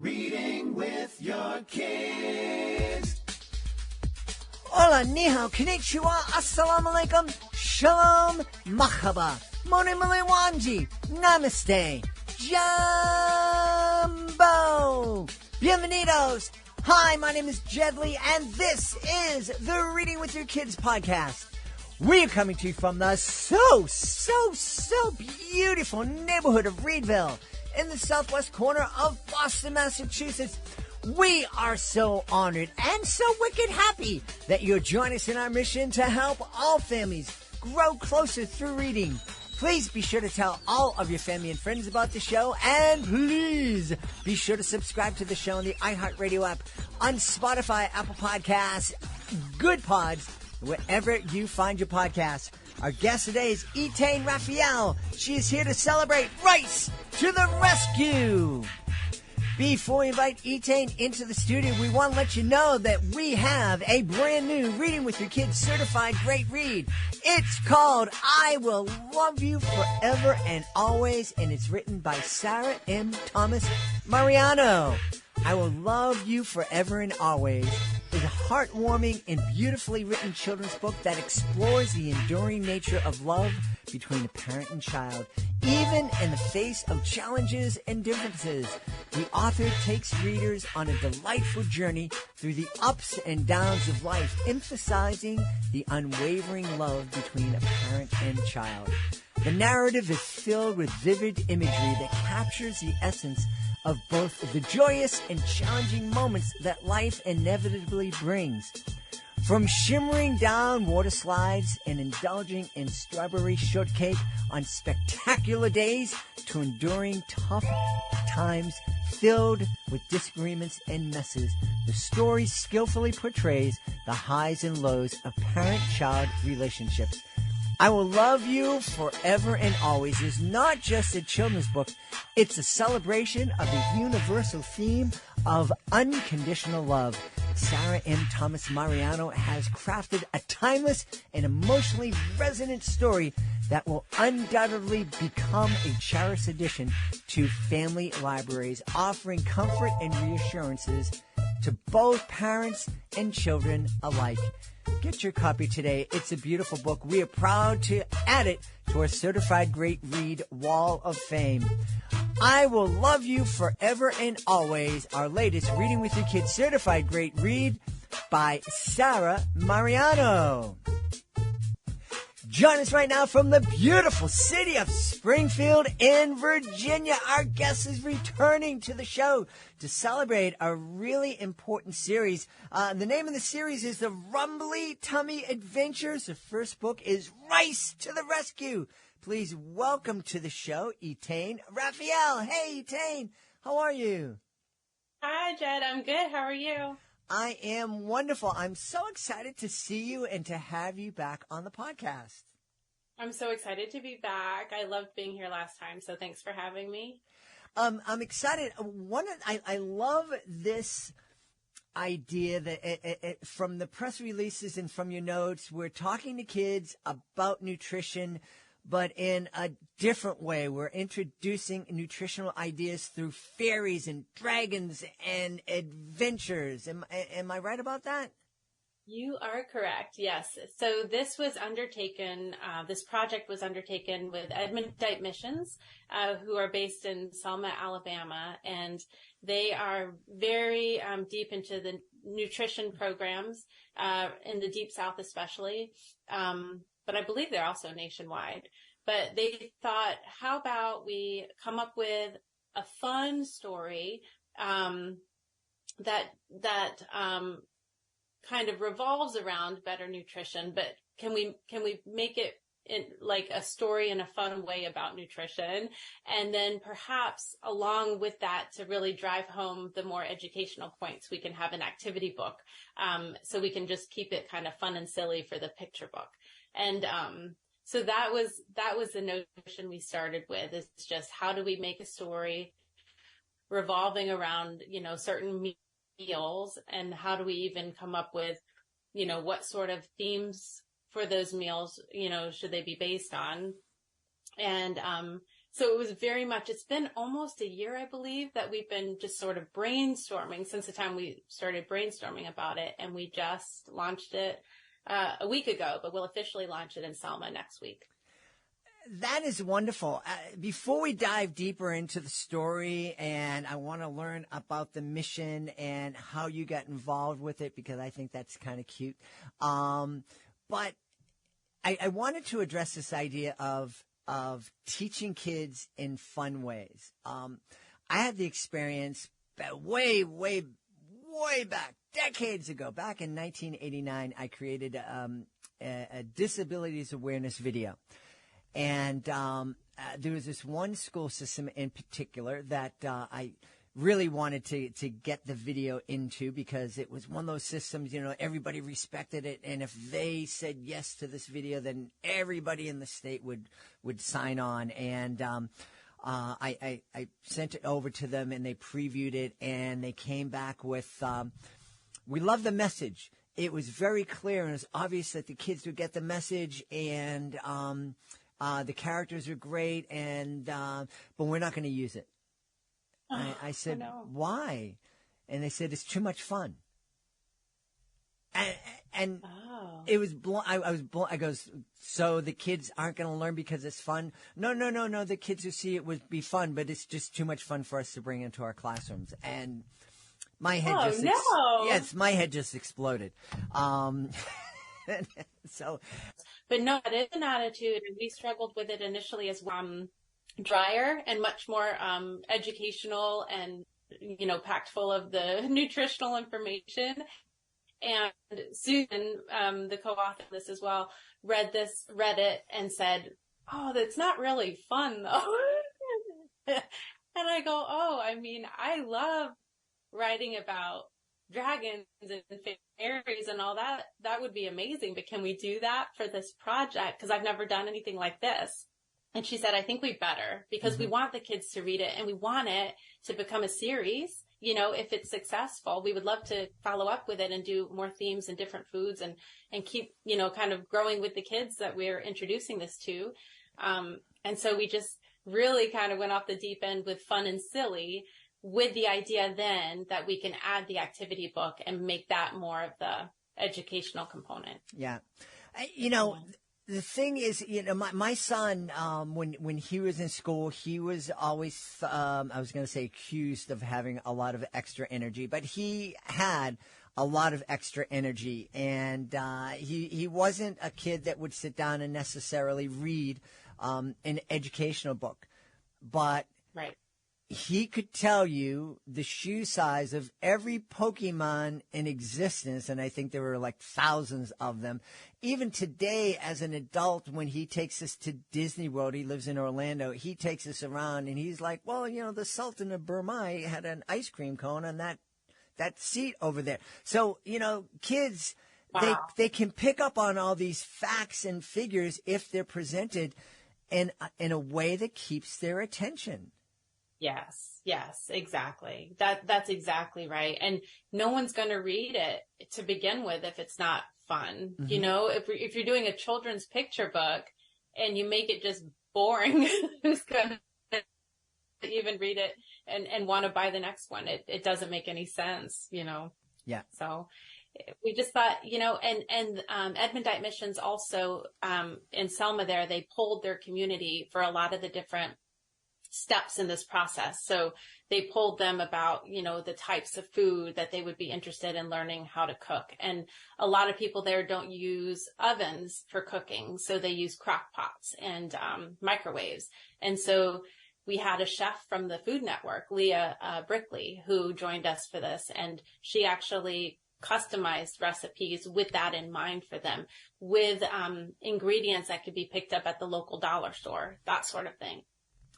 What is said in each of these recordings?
Reading with your kids. Hola, ni hao, konnichiwa, assalamu alaikum, shalom, mahaba, mone malewanji, namaste, jumbo, bienvenidos. Hi, my name is Jedley, and this is the Reading with Your Kids podcast. We are coming to you from the so beautiful neighborhood of Reedville in the southwest corner of Boston, Massachusetts. We are so honored and so wicked happy that you're joining us in our mission to help all families grow closer through reading. Please be sure to tell all of your family and friends about the show, and please be sure to subscribe to the show on the iHeartRadio app, on Spotify, Apple Podcasts, Good Pods, wherever you find your podcasts. Our guest today is Etaine Raphael. She is here to celebrate Rice to the rescue. Before we invite Etaine into the studio, we want to let you know that we have a brand new Reading with Your Kids certified great read. It's called I Will Love You Forever and Always, and it's written by Sarah M. Thomas Mariano. I Will Love You Forever and Always is a heartwarming and beautifully written children's book that explores the enduring nature of love between a parent and child, even in the face of challenges and differences. The author takes readers on a delightful journey through the ups and downs of life, emphasizing the unwavering love between a parent and child. The narrative is filled with vivid imagery that captures the essence of both the joyous and challenging moments that life inevitably brings. From shimmering down water slides and indulging in strawberry shortcake on spectacular days to enduring tough times filled with disagreements and messes, the story skillfully portrays the highs and lows of parent-child relationships. I Will Love You Forever and Always is not just a children's book. It's a celebration of the universal theme of unconditional love. Sarah M. Thomas Mariano has crafted a timeless and emotionally resonant story that will undoubtedly become a cherished addition to family libraries, offering comfort and reassurances to both parents and children alike. Get your copy today. It's a beautiful book. We are proud to add it to our Certified Great Read Wall of Fame. I Will Love You Forever and Always, our latest Reading with Your Kids Certified Great Read by Sarah Mariano. Join us right now from the beautiful city of Springfield in Virginia. Our guest is returning to the show to celebrate a really important series. The name of the series is the Rumbly Tummy Adventures. The first book is Rice to the Rescue. Please welcome to the show, Etaine Raphael. Hey, Etaine, how are you? Hi, Jed. I'm good. How are you? I am wonderful. I'm so excited to see you and to have you back on the podcast. I'm so excited to be back. I loved being here last time, so thanks for having me. I'm excited. I love this idea that from the press releases and from your notes, we're talking to kids about nutrition, but in a different way. We're introducing nutritional ideas through fairies and dragons and adventures. Am I right about that? You are correct. Yes. So this was undertaken, this project was undertaken with Edmundite Missions, who are based in Selma, Alabama, and they are very deep into the nutrition programs in the Deep South especially. But I believe they're also nationwide. But they thought, how about we come up with a fun story that kind of revolves around better nutrition, but can we make it in like a story in a fun way about nutrition? And then perhaps along with that, to really drive home the more educational points, we can have an activity book. So we can just keep it kind of fun and silly for the picture book. And so that was the notion we started with, is just how do we make a story revolving around, certain meals, and how do we even come up with, what sort of themes for those meals, should they be based on? And So it was very much, it's been almost a year, I believe, that we've been just sort of brainstorming since the time we started brainstorming about it. And we just launched it a week ago, but we'll officially launch it in Selma next week. That is wonderful. Before we dive deeper into the story, and I want to learn about the mission and how you got involved with it, because I think that's kind of cute. But I wanted to address this idea of teaching kids in fun ways. I had the experience way back, decades ago. Back in 1989, I created a disabilities awareness video. And there was this one school system in particular that I really wanted to get the video into, because it was one of those systems, everybody respected it. And if they said yes to this video, then everybody in the state would sign on. And I sent it over to them, and they previewed it, and they came back with, we love the message. It was very clear, and it was obvious that the kids would get the message, and the characters are great, and but we're not going to use it. I said, why? And they said, it's too much fun. And it was I goes, so the kids aren't going to learn because it's fun? No. The kids who see it would be fun, but it's just too much fun for us to bring into our classrooms. And my head my head just exploded. So. But no, it is an attitude, and we struggled with it initially as drier and much more educational and, packed full of the nutritional information. And Susan, the co-author of this as well, read it and said, oh, that's not really fun though. And I go, I love writing about dragons and fairies and all that. That would be amazing. But can we do that for this project? Because I've never done anything like this. And she said, I think we better, because we want the kids to read it, and we want it to become a series. If it's successful, we would love to follow up with it and do more themes and different foods and keep, kind of growing with the kids that we're introducing this to. And so we just really kind of went off the deep end with fun and silly, with the idea then that we can add the activity book and make that more of the educational component. Yeah. The thing is, my son, when he was in school, he was always, I was going to say accused of having a lot of extra energy, but he had a lot of extra energy, and he wasn't a kid that would sit down and necessarily read an educational book, but right. He could tell you the shoe size of every Pokemon in existence, and I think there were like thousands of them. Even today, as an adult, when he takes us to Disney World, he lives in Orlando, he takes us around, and he's like, well, the Sultan of Brunei had an ice cream cone on that seat over there. So, kids, wow. they can pick up on all these facts and figures if they're presented in a way that keeps their attention. Yes, exactly. That's exactly right. And no one's going to read it to begin with if it's not fun. Mm-hmm. If you're doing a children's picture book and you make it just boring, who's going to even read it and want to buy the next one? It doesn't make any sense, Yeah. So we just thought, and Edmundite Missions also, in Selma there, they polled their community for a lot of the different steps in this process. So they polled them about, the types of food that they would be interested in learning how to cook. And a lot of people there don't use ovens for cooking. So they use crock pots and microwaves. And so we had a chef from the Food Network, Leah Brickley, who joined us for this. And she actually customized recipes with that in mind for them, with ingredients that could be picked up at the local dollar store, that sort of thing.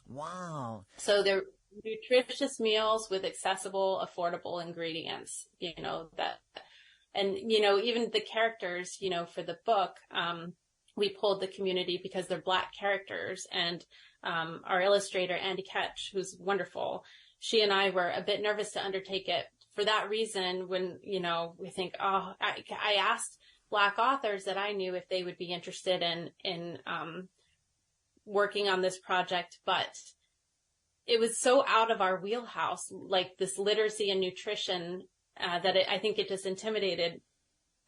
Wow. So they're nutritious meals with accessible, affordable ingredients, and even the characters, for the book, we pulled the community because they're Black characters, and our illustrator, Andy Ketch, who's wonderful, she and I were a bit nervous to undertake it for that reason. When, we think, I asked Black authors that I knew if they would be interested in working on this project, but it was so out of our wheelhouse, like this literacy and nutrition, that I think it just intimidated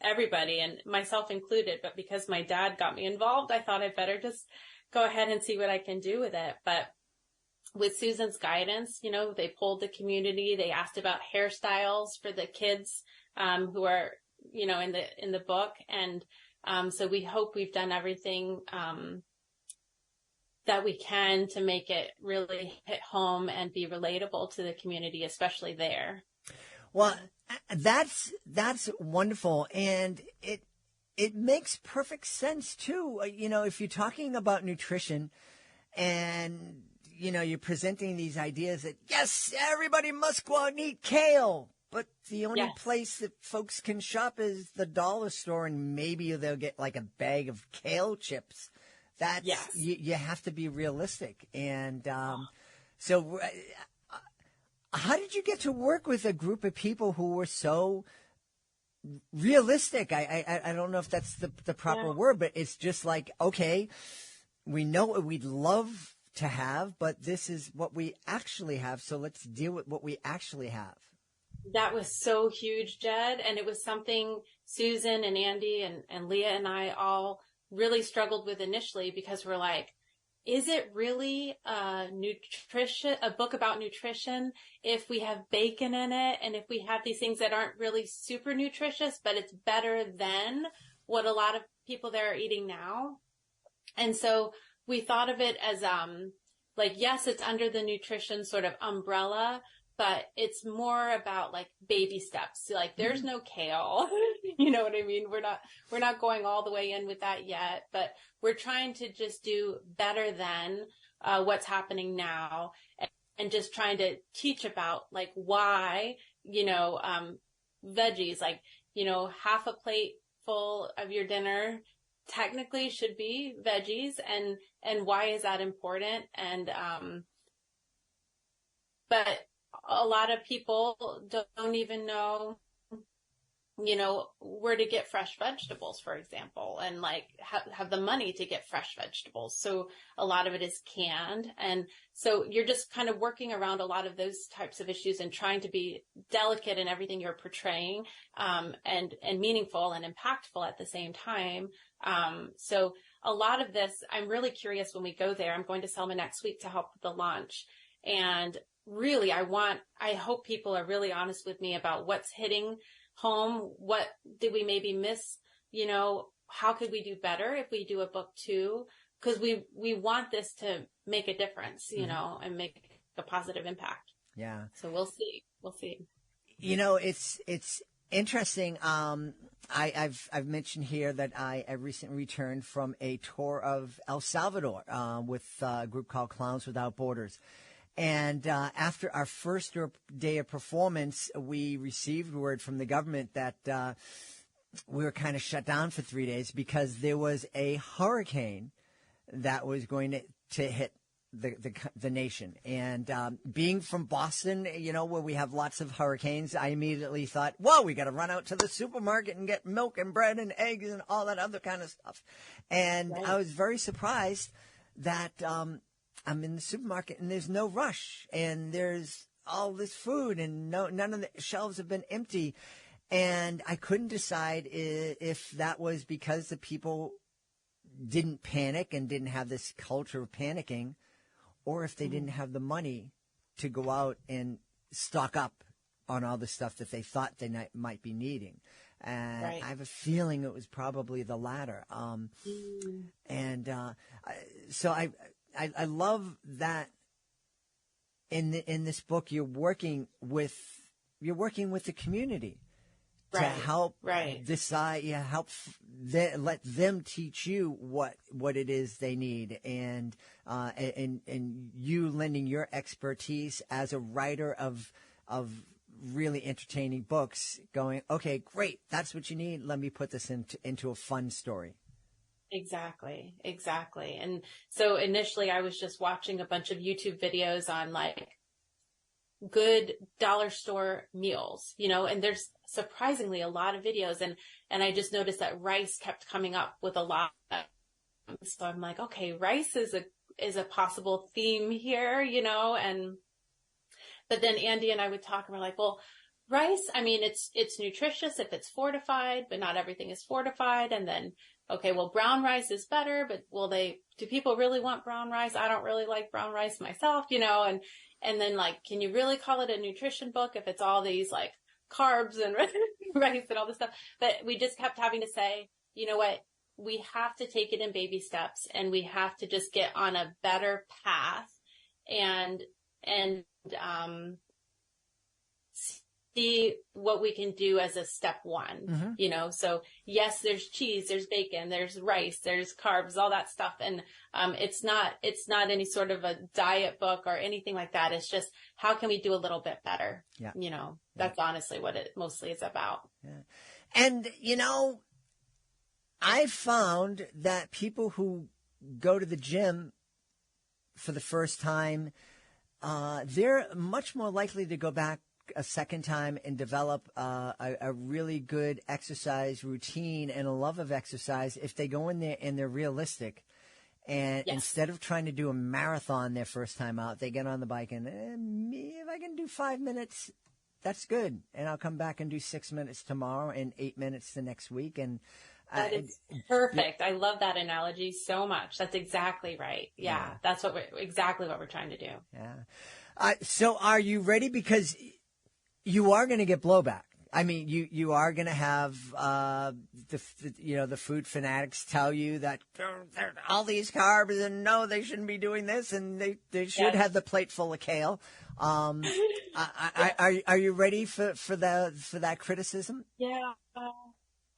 everybody, and myself included. But because my dad got me involved, I thought I'd better just go ahead and see what I can do with it. But with Susan's guidance, they polled the community. They asked about hairstyles for the kids, who are, in the book. And, so we hope we've done everything, that we can to make it really hit home and be relatable to the community, especially there. Well, that's wonderful. And it makes perfect sense too. If you're talking about nutrition and, you're presenting these ideas that, yes, everybody must go out and eat kale. But the only place that folks can shop is the dollar store, and maybe they'll get like a bag of kale chips. That's, you have to be realistic. And so how did you get to work with a group of people who were so realistic? I don't know if that's the proper word, but it's just like, okay, we know what we'd love to have, but this is what we actually have. So let's deal with what we actually have. That was so huge, Jed. And it was something Susan and Andy and Leah and I all really struggled with initially, because we're like, is it really a book about nutrition if we have bacon in it, and if we have these things that aren't really super nutritious, but it's better than what a lot of people there are eating now? And so we thought of it as, yes, it's under the nutrition sort of umbrella, but it's more about like baby steps. Like there's no kale, you know what I mean? We're not going all the way in with that yet, but we're trying to just do better than what's happening now, and just trying to teach about like why, veggies, like, half a plate full of your dinner technically should be veggies, and why is that important? And, but a lot of people don't even know, where to get fresh vegetables, for example, and like have the money to get fresh vegetables. So a lot of it is canned. And so you're just kind of working around a lot of those types of issues and trying to be delicate in everything you're portraying, and meaningful and impactful at the same time. So a lot of this, I'm really curious when we go there. I'm going to Selma next week to help with the launch. And really, I hope people are really honest with me about what's hitting home. What did we maybe miss? How could we do better if we do a book too? Because we want this to make a difference, and make a positive impact. Yeah. So we'll see. It's interesting. I've mentioned here that I recently returned from a tour of El Salvador with a group called Clowns Without Borders. And after our first day of performance, we received word from the government that we were kind of shut down for 3 days because there was a hurricane that was going to hit the nation. And being from Boston, where we have lots of hurricanes, I immediately thought, whoa, we got to run out to the supermarket and get milk and bread and eggs and all that other kind of stuff. And I was very surprised that I'm in the supermarket and there's no rush and there's all this food and none of the shelves have been empty. And I couldn't decide if that was because the people didn't panic and didn't have this culture of panicking, or if they didn't have the money to go out and stock up on all the stuff that they thought they might be needing. And I have a feeling it was probably the latter. And so I love that in this book you're working with the community to help decide, let them teach you what it is they need, and you lending your expertise as a writer of really entertaining books, going, okay, great, that's what you need. Let me put this into a fun story. Exactly. And so initially I was just watching a bunch of YouTube videos on like good dollar store meals, and there's surprisingly a lot of videos, and I just noticed that rice kept coming up with a lot. So I'm like, okay, rice is is a possible theme here, but then Andy and I would talk and we're like, well, rice, I mean, it's nutritious if it's fortified, but not everything is fortified. And then, okay, well, brown rice is better, but do people really want brown rice? I don't really like brown rice myself, and then like, can you really call it a nutrition book if it's all these like carbs and rice and all this stuff? But we just kept having to say, you know what? We have to take it in baby steps, and we have to just get on a better path and see what we can do as a step one, So yes, there's cheese, there's bacon, there's rice, there's carbs, all that stuff. And, it's not any sort of a diet book or anything like that. It's just, how can we do a little bit better? Yeah. That's honestly what it mostly is about. Yeah. And, I found that people who go to the gym for the first time, they're much more likely to go back a second time and develop a really good exercise routine and a love of exercise if they go in there and they're realistic. And instead of trying to do a marathon their first time out, they get on the bike and if I can do 5 minutes, that's good. And I'll come back and do 6 minutes tomorrow and 8 minutes the next week. And that is perfect. I love that analogy so much. That's exactly right. Yeah. That's exactly what we're trying to do. Yeah. So are you ready? Because you are going to get blowback. I mean, you are going to have the food fanatics tell you that all these carbs and no, they shouldn't be doing this, and they should have the plate full of kale. Are you ready for that criticism? Yeah.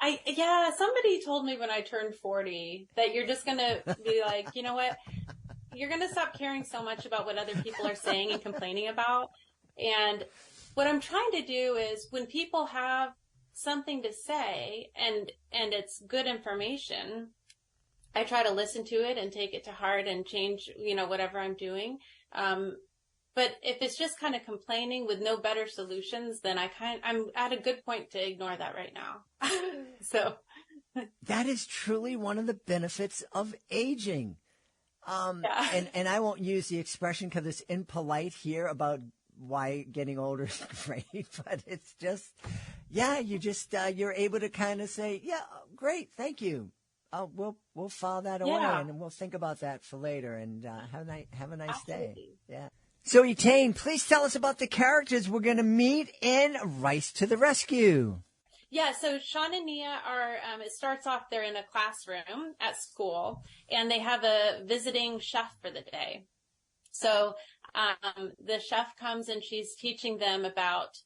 Somebody told me when I turned 40 that you're just going to be like, you know what? You're going to stop caring so much about what other people are saying and complaining about. And what I'm trying to do is, when people have something to say and it's good information, I try to listen to it and take it to heart and change, whatever I'm doing. But if it's just kind of complaining with no better solutions, then I'm at a good point to ignore that right now. So that is truly one of the benefits of aging. And I won't use the expression because it's impolite here about why getting older is great, but it's just, you're able to kind of say, great, thank you. We'll file that away and we'll think about that for later, and have a nice day. Yeah. So Etaine, please tell us about the characters we're going to meet in Rice to the Rescue. Yeah, so Sean and Nia it starts off, they're in a classroom at school, and they have a visiting chef for the day. So the chef comes and she's teaching them about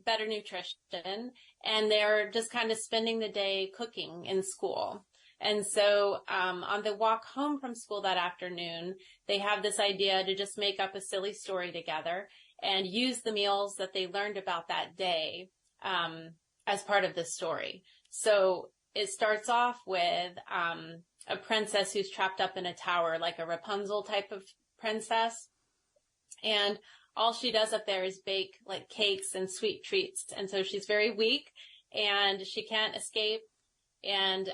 better nutrition, and they're just kind of spending the day cooking in school. And so on the walk home from school that afternoon, they have this idea to just make up a silly story together and use the meals that they learned about that day as part of the story. So it starts off with a princess who's trapped up in a tower, like a Rapunzel type of princess. And all she does up there is bake like cakes and sweet treats. And so she's very weak and she can't escape. And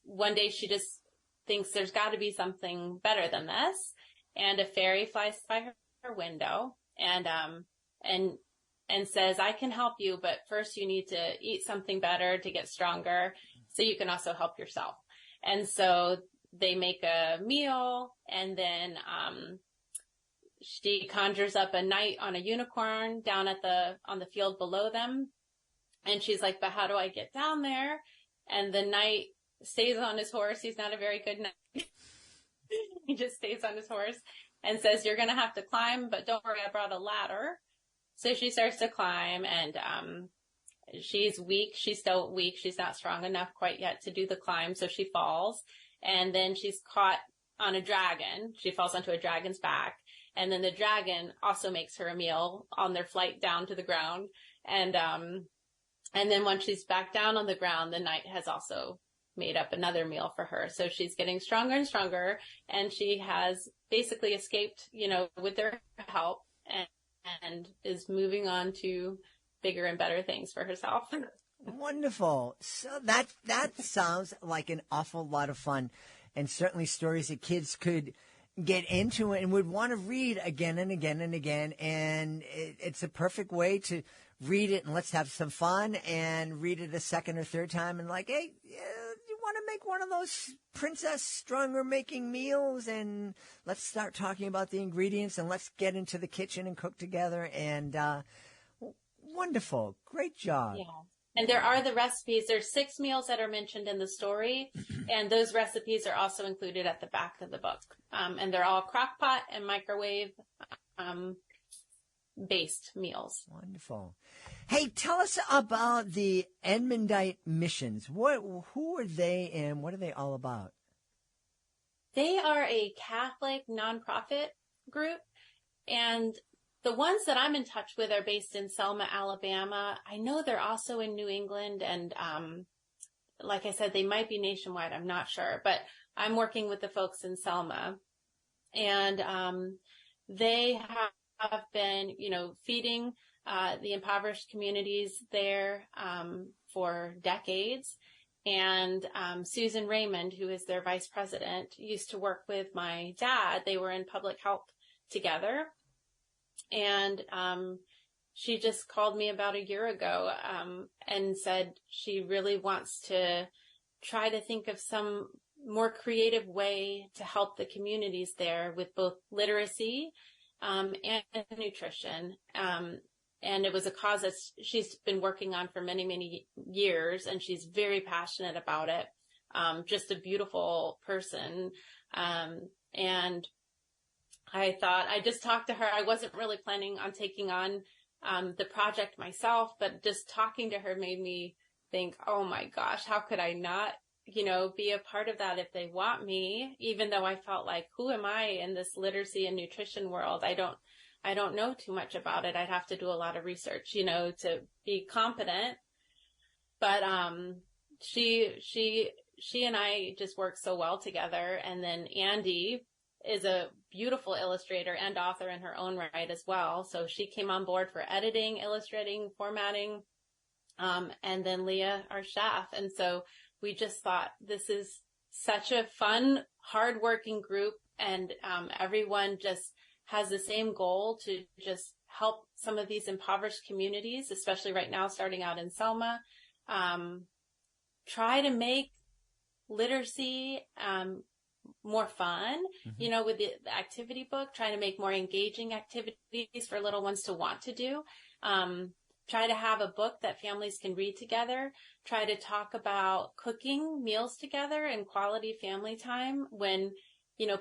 one day she just thinks there's got to be something better than this. And a fairy flies by her window and says, I can help you, but first you need to eat something better to get stronger so you can also help yourself. And so they make a meal, and then she conjures up a knight on a unicorn down on the field below them. And she's like, but how do I get down there? And the knight stays on his horse. He's not a very good knight. He just stays on his horse and says, you're going to have to climb, but don't worry, I brought a ladder. So she starts to climb, and she's weak. She's still weak. She's not strong enough quite yet to do the climb. So she falls, and then she's caught on a dragon. She falls onto a dragon's back. And then the dragon also makes her a meal on their flight down to the ground. And then once she's back down on the ground, the knight has also made up another meal for her. So she's getting stronger and stronger, and she has basically escaped, with their help, and is moving on to bigger and better things for herself. Wonderful. So that sounds like an awful lot of fun, and certainly stories that kids could get into it and would want to read again and again and again. And it's a perfect way to read it and let's have some fun and read it a second or third time and like, hey, you want to make one of those Princess Strunger making meals, and let's start talking about the ingredients and let's get into the kitchen and cook together. And wonderful. Great job. Yeah. And there are the recipes. There's 6 meals that are mentioned in the story, and those recipes are also included at the back of the book. And they're all crock pot and microwave based meals. Wonderful. Hey, tell us about the Edmundite Missions. Who are they and what are they all about? They are a Catholic nonprofit group, and the ones that I'm in touch with are based in Selma, Alabama. I know they're also in New England, and like I said, they might be nationwide. I'm not sure, but I'm working with the folks in Selma, and they have been, feeding the impoverished communities there for decades. And Susan Raymond, who is their vice president, used to work with my dad. They were in public health together. And she just called me about a year ago and said she really wants to try to think of some more creative way to help the communities there with both literacy and nutrition. And it was a cause that she's been working on for many, many years, and she's very passionate about it. Just a beautiful person. And I just talked to her. I wasn't really planning on taking on the project myself, but just talking to her made me think, oh my gosh, how could I not, be a part of that if they want me, even though I felt like, who am I in this literacy and nutrition world? I don't know too much about it. I'd have to do a lot of research, to be competent. But she and I just work so well together. And then Andy is a beautiful illustrator and author in her own right as well. So she came on board for editing, illustrating, formatting, and then Leah, our chef. And so we just thought this is such a fun, hardworking group, and everyone just has the same goal to just help some of these impoverished communities, especially right now, starting out in Selma, try to make literacy more fun, with the activity book, trying to make more engaging activities for little ones to want to do. Try to have a book that families can read together. Try to talk about cooking meals together and quality family time when,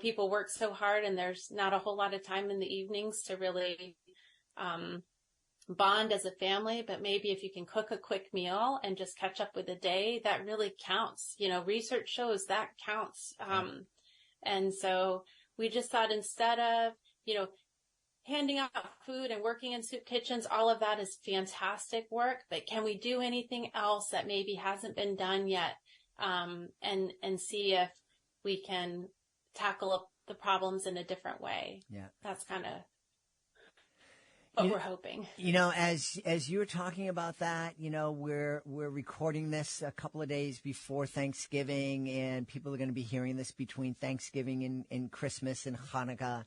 people work so hard and there's not a whole lot of time in the evenings to really bond as a family. But maybe if you can cook a quick meal and just catch up with the day, that really counts. Research shows that counts. And so we just thought, instead of, handing out food and working in soup kitchens, all of that is fantastic work, but can we do anything else that maybe hasn't been done yet? And see if we can tackle up the problems in a different way. Yeah. That's kind of what we're hoping. As you were talking about that, we're recording this a couple of days before Thanksgiving, and people are going to be hearing this between Thanksgiving and Christmas and Hanukkah.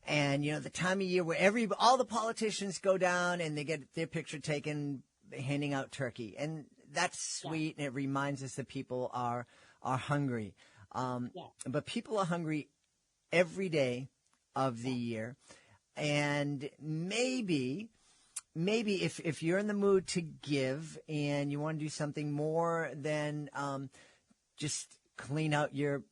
And, the time of year where all the politicians go down and they get their picture taken handing out turkey. And that's sweet. Yeah. And it reminds us that people are hungry. But people are hungry every day of the year. And maybe if you're in the mood to give and you want to do something more than just clean out your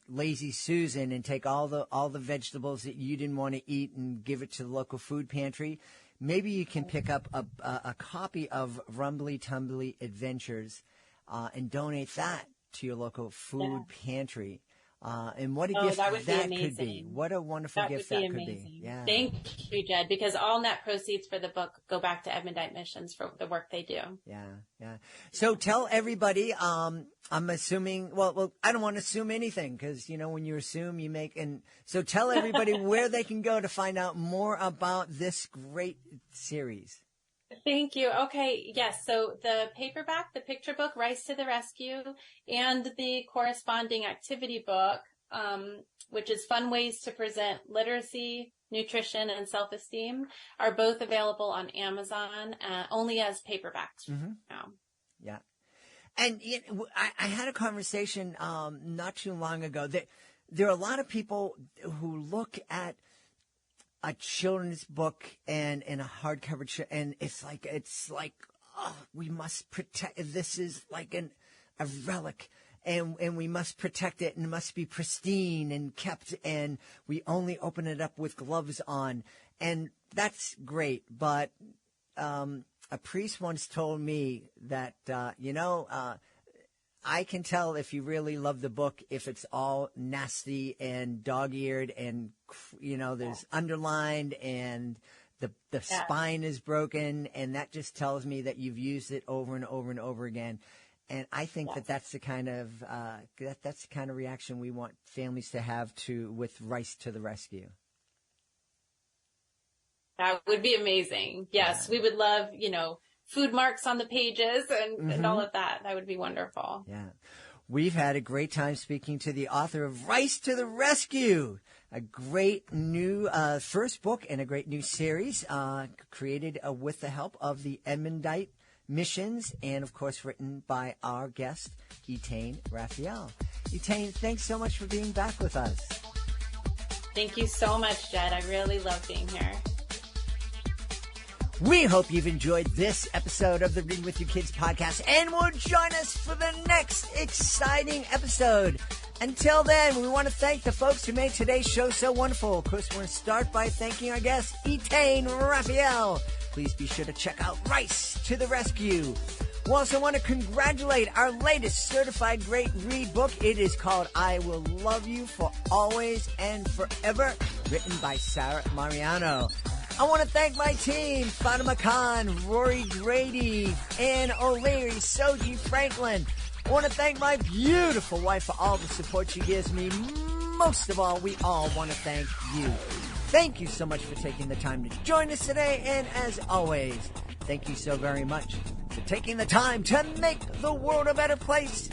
lazy Susan and take all the vegetables that you didn't want to eat and give it to the local food pantry, maybe you can pick up a copy of Rumbly Tummy Adventures and donate that to your local food pantry. And what a gift that could be. What a wonderful gift that could be. Yeah. Thank you, Jed, because all net proceeds for the book go back to Edmundite Missions for the work they do. Yeah. So tell everybody, I'm assuming, well, I don't want to assume anything because, when you assume you make, and so tell everybody where they can go to find out more about this great series. Thank you. Okay. Yes. So the paperback, the picture book, Rise to the Rescue, and the corresponding activity book, which is Fun Ways to Present Literacy, Nutrition, and Self-Esteem, are both available on Amazon, only as paperbacks now. Yeah. And I had a conversation not too long ago that there are a lot of people who look at a children's book and a hardcover, and it's like, oh, we must protect. This is like a relic, and we must protect it, and it must be pristine and kept, and we only open it up with gloves on, and that's great. But a priest once told me that I can tell if you really love the book if it's all nasty and dog-eared and, there's underlined and the spine is broken, and that just tells me that you've used it over and over and over again. And I think that's the kind of that's the kind of reaction we want families to have with Rice to the Rescue. That would be amazing. Yes, we would love, food marks on the pages and all of that. That would be wonderful. Yeah. We've had a great time speaking to the author of Rice to the Rescue, a great new first book and a great new series created with the help of the Edmundite Missions and, of course, written by our guest, Etaine Raphael. Etaine, thanks so much for being back with us. Thank you so much, Jed. I really love being here. We hope you've enjoyed this episode of the Read With Your Kids podcast and will join us for the next exciting episode. Until then, we want to thank the folks who made today's show so wonderful. Of course, we're going to start by thanking our guest, Etaine Raphael. Please be sure to check out Rice to the Rescue. We also want to congratulate our latest certified great read book. It is called I Will Love You for Always and Forever, written by Sarah Mariano. I want to thank my team, Fatima Khan, Rory Grady, Ann O'Leary, Soji Franklin. I want to thank my beautiful wife for all the support she gives me. Most of all, we all want to thank you. Thank you so much for taking the time to join us today. And as always, thank you so very much for taking the time to make the world a better place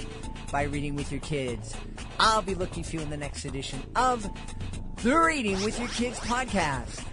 by reading with your kids. I'll be looking for you in the next edition of the Reading with Your Kids podcast.